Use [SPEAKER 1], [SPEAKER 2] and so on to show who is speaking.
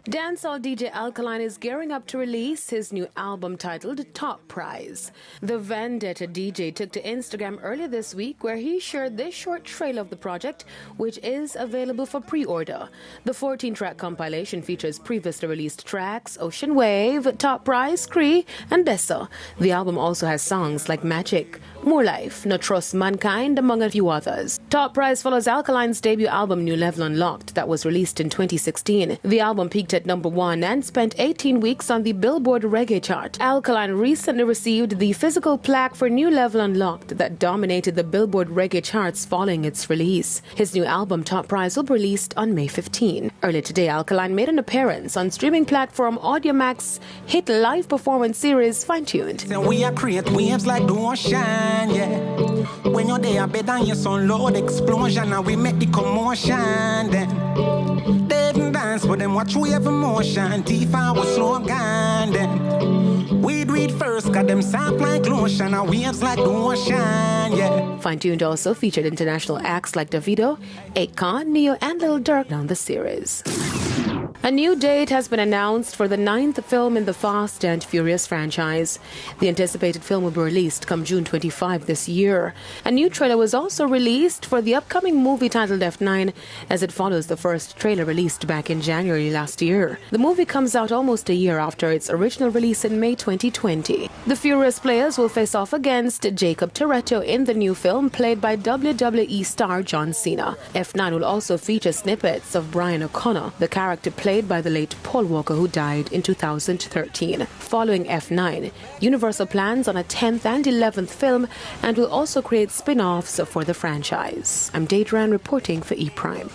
[SPEAKER 1] Dancehall DJ Alkaline is gearing up to release his new album titled Top Prize. The Vendetta DJ took to Instagram earlier this week where he shared this short trailer of the project, which is available for pre-order. The 14-track compilation features previously released tracks Ocean Wave, Top Prize, Cree, and Dessa. The album also has songs like Magic, More Life, No Trust Mankind, among a few others. Top Prize follows Alkaline's debut album New Level Unlocked that was released in 2016. The album peaked at number 1 and spent 18 weeks on the Billboard Reggae chart. Alkaline recently received the physical plaque for New Level Unlocked that dominated the Billboard Reggae charts following its release. His new album Top Prize will be released on May 15. Earlier today, Alkaline made an appearance on streaming platform Audiomack's hit live performance series Fine Tuned.
[SPEAKER 2] We are create waves like the ocean, yeah. When you're there, better than your sun load explosion, and we make the commotion. Then they didn't dance, but them watch we have emotion. T5 was slogan. Then we do it first, got them soft like lotion, and waves like the ocean, yeah.
[SPEAKER 1] Fine Tuned also featured international acts like Davido, Akon, Neo, and Lil Durk on the series. A new date has been announced for the 9th film in the Fast and Furious franchise. The anticipated film will be released come June 25 this year. A new trailer was also released for the upcoming movie titled F9, as it follows the first trailer released back in January last year. The movie comes out almost a year after its original release in May 2020. The Furious players will face off against Jacob Toretto in the new film, played by WWE star John Cena. F9 will also feature snippets of Brian O'Connor, the character played by the late Paul Walker, who died in 2013. Following F9, Universal plans on a 10th and 11th film and will also create spin-offs for the franchise. I'm Deidran reporting for ePrime.